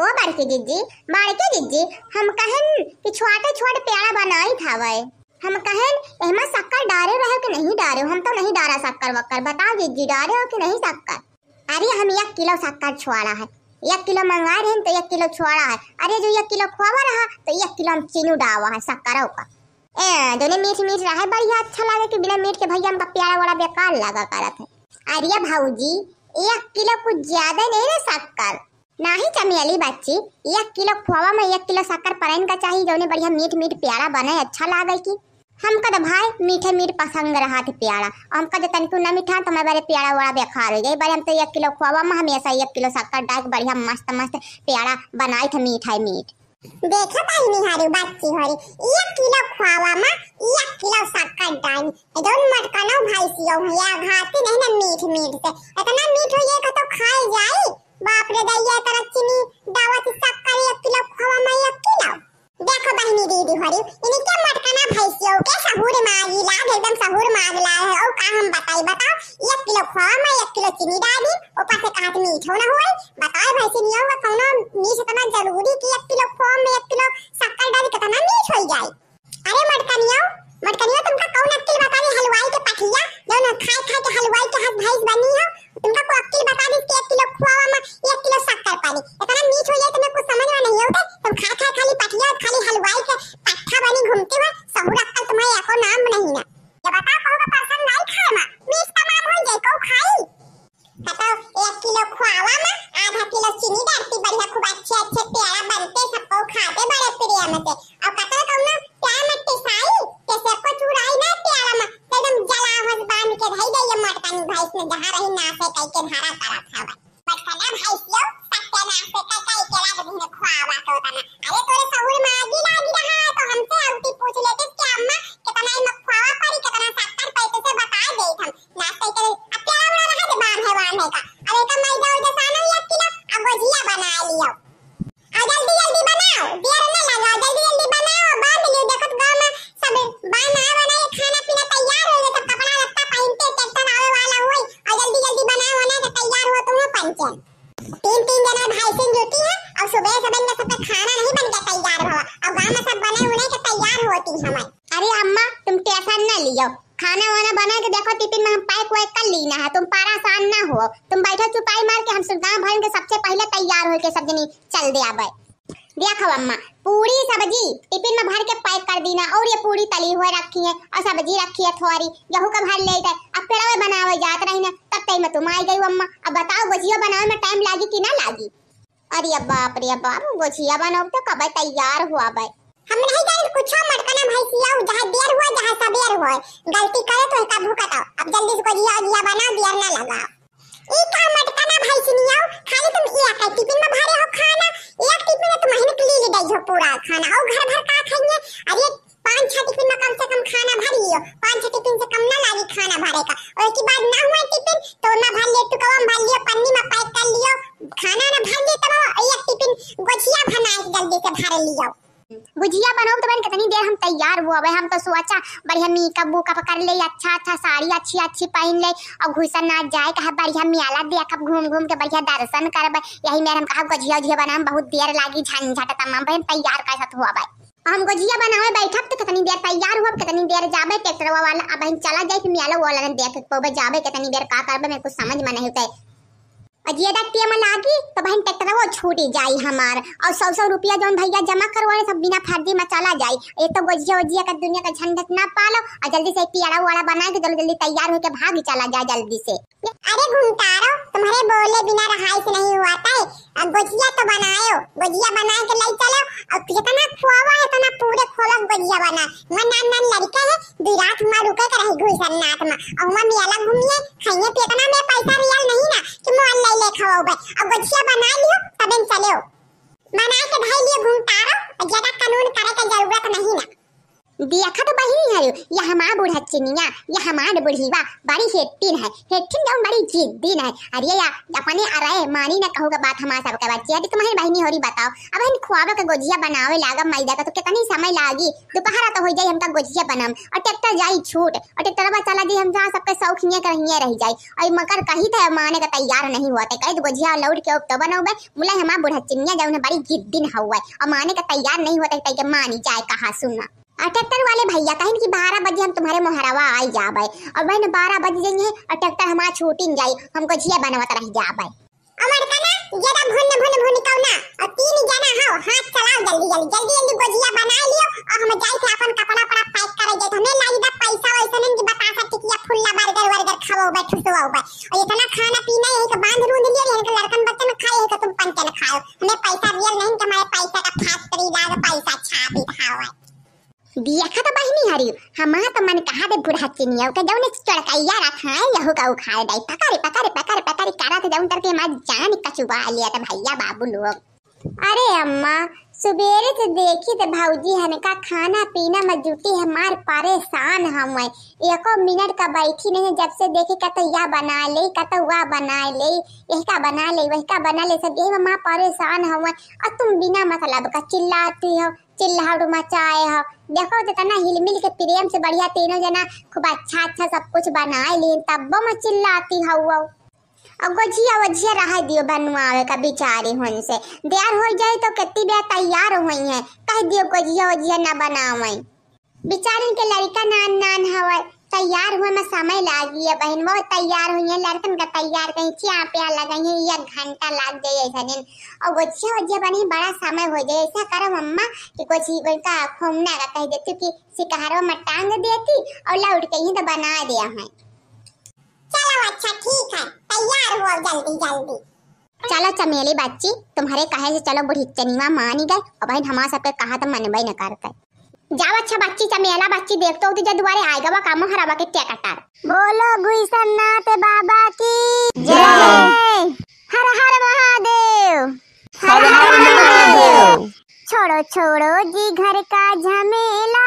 ओ बड़की जिज्जी हम कहन कि छोटे छोटे प्यारा बनाई थावे। हम कहन एमा शक्कर डारे रहे कि नहीं डारे। हम तो नहीं डारा शक्कर वक्कर। बताओ जिज्जी डारे हो कि नहीं शक्कर। अरे हम 1 किलो शक्कर छोड़ा है। 1 किलो मंगाए रहे तो 1 किलो छोड़ा है। अरे जो 1 किलो खोवा रहा तो 1 किलो हम चीनी डावा है शक्कर का। दोनों मीठ मीठ रहे बढ़िया अच्छा लगे कि बिना मीठ के भैया हमका प्यारा वाला बेकार लगा करत है। अरे भाऊजी 1 किलो कुछ ज्यादा नहीं ना शक्कर। नहीं चमेली बच्ची 1 किलो खोवा में 1 किलो शक्कर परन का चाहिए जो बढ़िया मीठ मीठ प्यारा बने अच्छा लागे की। हमका तो भाई मीठे मीठ पसंद रहा थे प्यारा। हमका जो तनिको न मीठा तो मैं बड़े प्यारा वाला बेकार हो गई। बारे हम तो 1 किलो खोवा में हमेशा 1 किलो शक्कर डाल बढ़िया मस्त मस्त प्यारा बनाए थे मीठा मीठ। देखो भाई निहारी बच्ची होरी 1 किलो खोवा में 1 किलो शक्कर डाल दोन मटकनो भाई सियो भैया घाती नहीं ना मीठ मीठ से इतना मीठ हो ये तो खाए जाए। बाप रे दैया तरह चीनी दावत शक्कर 1 किलो खोवा में 1 किलो। देखो बहनी दीदी होरी इन्हीं के मटकना भाई सियो के सहूर मागी ला एकदम सहूर मागला है। और का हम बताओ 1 किलो खोवा में 1 किलो चीनी डाल दी ऊपर से कहत मीठ हो ना होई। बताओ भैंसी नहीं होगा कौनो मीठ इतना जरूरी कि 1 किलो खोवा में 1 किलो शक्कर डाल कितना मीठ हो जाए। अरे मटकनियो तुमका कौन अक्ल बता दी हलवाई के पठिया जो न खाए खाए के हलवाई के हाथ भैंस बनी हो। तुमका को अक्ल बता दी कि 1 किलो खोवा में 1 किलो शक्कर पानी इतना मीठ हो जाए तुम्हें कुछ समझ में नहीं होता। तुम खाए खाए खाली पठिया खाली हलवाई के पट्ठा बनी घूमते हो सहूर अक्ल तुम्हारे एको नाम नहीं ना। ये बता कहो का पर्सन नहीं खाए में मीठ तमाम हो जाए को खाई। बताओ 1 किलो खोवा में आधा किलो चीनी डालती बढ़िया खूब अच्छे प्यारा बनते सबको खाते बड़े प्रेम से। और कतल कहूं प्यार में टिसाई कैसे को चुराई ना प्यारा में एकदम जलावस बांध के धई दे ये मटकनी भैंस ने जहां रही ना से कई के धारा करा था मटकना भैंसियो सत्य ना से कई के लाद दिन खोवा तो तना। अरे तोरे सहूर मागी लागी रहा तो हमसे औटी पूछ लेते कि अम्मा कितना में खोवा पड़ी कितना शक्कर पैसे से बता दे हम नाश्ते के अब प्यारा बना रहा है बांधे का। अरे का मैदा उधर सानो 1 किलो अब गुजिया बना लियो और जल्दी जल्दी बनाओ देर ना लगाओ जल्दी बनाओ बांध लियो। देखत गांव में सब बनाए खाना पीना तैयार हो गए सब कपड़ा लत्ता पहनते ट्रैक्टर आवे वाला होई और जल्दी बनाओ ना तो तैयार हो तुम पंचन 3 जना भाई से ड्यूटी है और सुबह में सब खाना नहीं बन के तैयार हुआ और गांव में सब बने होने के तैयार होती हमें। अरे अम्मा तुम टेंशन न लियो खाना वाना बना के देखो टिफिन में हम पैक वैक कर लीना है। तुम परेशान ना हो तुम बैठो चुपाई मार के हम गांव भर के सबसे पहले तैयार हो के सब जनी चल दे आबे। देखो अम्मा पूरी सब्जी टिफिन में भर के पैक कर दीना और ये पूरी तली हुई रखी है और सब्जी रखी है थोड़ी गेहूं का भर ले गए अब पेड़वे बनावे जात रही ना तब तई में तुम आई गई अम्मा। अब बताओ गुजिया बनावे में टाइम लागी कि ना लागी। अरे बाप रे बाप गुजिया बनाओ तो कब तैयार हुआ भाई। हम नहीं जाने कुछ मटकना भैंसिया जहां देर हुआ जहां सबेर हुआ गलती करे तो का भूखताओ अब जल्दी से गुजिया बनाओ देर ना लगाओ। ई का मटकना भैंसिया खाली तुम एक टिफिन में भरे हो खाना एक टिफिन में तुम महीने के लिए दई हो पूरा खाना और घर भर का खाएंगे। अरे 5-6 टिफिन में कम से कम खाना भर लियो 5-6 टिफिन से कम ना लागी खाना भरे का। और इसके बाद ना हुआ टिफिन तो ना भर ले टुकवा में भर लियो पन्नी में पैक कर लियो खाना ना भर ले तब एक टिफिन गुजिया बनाए जल्दी से भर लियो। गुजिया बनाओ तो बहन कितनी देर हम तैयार हुआ भाई। हम तो सोचा बढ़िया मेकअप बुकअप कर ले अच्छा साड़ी अच्छी पहन ले और घुसन ना जाए कहा बढ़िया मेला देखब घूम के बढ़िया दर्शन करब। यही मेरे हम कहा गुजिया बनाए बहुत देर लागी झंझट तमाम बहन तैयार कैसा हुआ भाई। हम गुजिया बनावे बैठब तो कितनी देर तैयार हुआ कितनी देर जाबे ट्रैक्टरवा वाला अब हम चला जाए कि मेला वाला ने देख पबे जाबे कितनी देर का करबे मेरे कुछ समझ में नहीं होता है। अजिया टिया में लागी तो बहन ट्रैक्टर वो छूटी जाई हमार और 100 रुपया जो भैया जमा करवाने सब बिना फर्जी में चला जाई। ये तो गुजिया का दुनिया का झंझट ना पालो और जल्दी से पियाड़ा वाला बना के जल्दी तैयार होके भाग चला जाए जल्दी से। अरे घुमतारो तुम्हारे बोले बिना रहाई से नहीं हुआ था। गुजिया तो बनाओ गुजिया बना के ले चलो और जितना खोवा है इतना पूरे खोलक गुजिया बना मन नान लड़का है 2 रात में रुके कर रही घुसन नाथ में और हम मेला घूमिए खाइए तो इतना में पैसा रियल नहीं ना कि मोल ले खाओगे। अब गुजिया बना लियो तब इन चलो बना के भाई लिए घूमतारो और ज्यादा कानून करे की जरूरत नहीं ना। देखा तो बहिनी है ये हमार बूढ़ा चिनिया ये हमार बुढ़ीवा बड़ी हेट्टिन है हेट्टिन जाऊँ बड़ी जिद्दी है। अरे या अपने अरे मानी ना कहूँगा बात हमारे सबके बच्चे अरे तुम्हारी बहिनी होरी बताओ अब हम खुआवा का गोजिया बनावे लागा मैदा का तो कितनी समय लागी दोपहर तो हो जाए हमका गोजिया बनाम और ट्रैक्टर जाई छूट और ट्रैक्टर चला जाए हम जहाँ सबके शौखिया कर रह जाए और मकर कही था माने का तैयार नहीं हुआ कहीं तो गोजिया लौट के तो बनाओ बोला हमारा बूढ़ा चिनिया जाऊँ बड़ी जिद्दी हुआ और माने का तैयार नहीं होता तय मानी जाए कहा सुना ट्रैक्टर वाले भैया कहें कि 12 बजे हम तुम्हारे मोहरवा आई जाबे और वही 12 बज जाएंगे और ट्रैक्टर हमारा छूटिंग जाई हमको जिया बनवत रह जाबे अमर कना जरा भुन कौना और 3 जना हो हाथ चलाओ जल्दी गोजिया बना लियो और हम जाई थे अपन कपड़ा पैक करे जाए हमें लागी दा पैसा वैसे नहीं कि बता सकते कि फुल्ला बर्गर खाओ ठुसवाओ और इतना खाना पीना यही का बांध रूंध लियो यही का लड़कन बच्चन खाए का तुम पंचन खाओ हमें पैसा रियल नहीं कि हमारे पैसा का फैक्ट्री लाग पैसा छापी खाओ देखा तो बहिनी हरी हमारा तो मन कहा दे बूढ़ा चिनिया के जौन चड़कैया रखा है यहू का उखाड़ दई पकड़ करा तो जौन करके हमार जान कचुबा लिया तो भैया बाबू लोग। अरे अम्मा सुबेरे से देखी तो भौजी हनका खाना पीना में जुटी हमार परेशान हम एको मिनट का बैठी नहीं जब से देखे कहते या बना ले कहते वह बना ले यही का बना ले वही का बना ले सब यही माँ परेशान हम और तुम बिना मतलब का चिल्लाती हो चिल्लाहट मचाए हो देखो तो तना हिलमिल के प्रेम से बढ़िया तीनों जना खूब अच्छा सब कुछ बनाए ली तब मैं चिल्लाती हूँ अब गोजिया वजिया रहा दियो बनवावे का बिचारी हुन से देर हो जाए तो कितनी बेर तैयार हुई है कह दियो गोजिया वजिया न बनावे बिचारी के लड़का नान हवा तैयार हुए में समय लागी है बहन वो तैयार हुई है लड़कन का तैयार कहीं चिया पे लगाई है 1 घंटा लाग जाए ऐसा दिन और गोजिया वजिया बनी बड़ा समय हो जाए ऐसा करो मम्मा कि गोजी का खोमना का कह देती कि सिकहारो में टांग देती और लौट के ही तो बना दिया है। चलो अच्छा ठीक है तैयार हो जल्दी चलो चमेली बच्ची तुम्हारे कहे से चलो बुढ़ी चनीमा मान गए और बहन हमारे सबके कहा तो मनबे न करते जाओ अच्छा बच्ची चमेला बच्ची देखते हो तो दुआरे आएगा वो काम हरावा के ट्रैक्टर बोलो गुईसन्नाथ बाबा की जय हर हर महादेव हर हर महादेव। छोड़ो जी घर का झमेला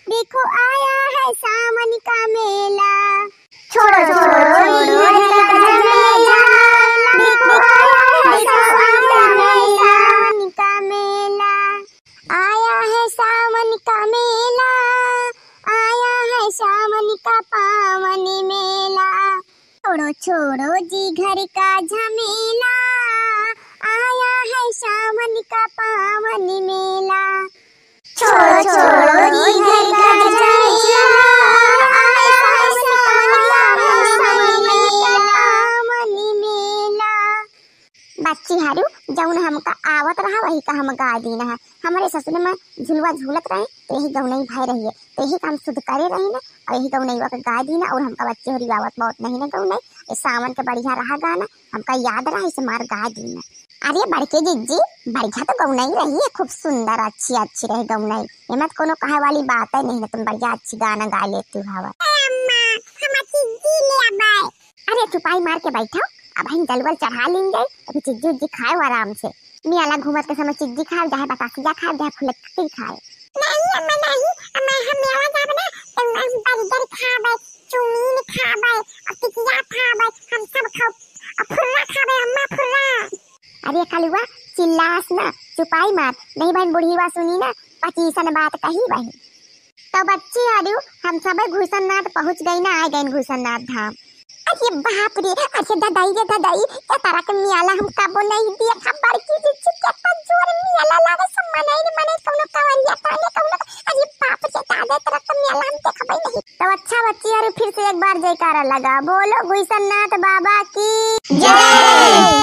देखो आया है सावन का मेला छोड़ो जी घर का झमेला देखो आया है सावन का मेला आया है सावन का मेला आया है सावन का पावन मेला छोड़ो जी घर का झमेला आया है सावन का पावन मेला छोड़ो जी घर का झमेला आया है सावन का पावन मेला। बच्ची हारू जौन हमका आवत रहा वही का हम गा दीना है हमारे ससुर में झुलवा झूलत रहे तो यही गौनई भाई रही है तो यही काम शुद्ध करे रही ना और यही गौनई का गा दीना और हमका बच्चे हो आवत बहुत नहीं ना गौनई सावन के बढ़िया रहा गाना हमका याद रहा इसे मार गा दीना। अरे बड़के जिज्जी बढ़िया तो गौनई रही है खूब सुंदर अच्छी रही गौनई ये मत कोनो कहे वाली बात है नहीं तुम बढ़िया अच्छी गाना गा लेती हो। अरे चुपाई मार के बैठो अब हम जलवल चढ़ा लेंगे अभी चिज्जी उज्जी खाए आराम से मियाला घूमत के समय चिज्जी खाए चाहे बतासिया खाए चाहे फुलक्की खाए नहीं अम्मा हम मेवा जाब ना तो हम बर्गर खाबे चौमीन खाबे और टिकिया खाबे हम सब खाओ और फुल्ला खाबे अम्मा फुल्ला। अरे कलुआ चिल्लास ना चुपाई मार नहीं बहन बुढ़ीवा सुनी ना पचीसन बात कही बहन तो बच्ची आलू हम सब घुसननाथ पहुँच गई ना आ गए घुसननाथ धाम। अरे बाप रे अच्छा दादाई क्या तारा के मियाला हम कबो नहीं दिया खबर की जिच्ची कितना जोर मियाला लागे सब मने कोनो कवरिया ताले कोनो अरे बाप से दादा तेरा के मियाला हम देखबै नहीं तो अच्छा बच्ची यार फिर से एक बार जयकारा लगा बोलो गुईसन्नाथ बाबा की जय।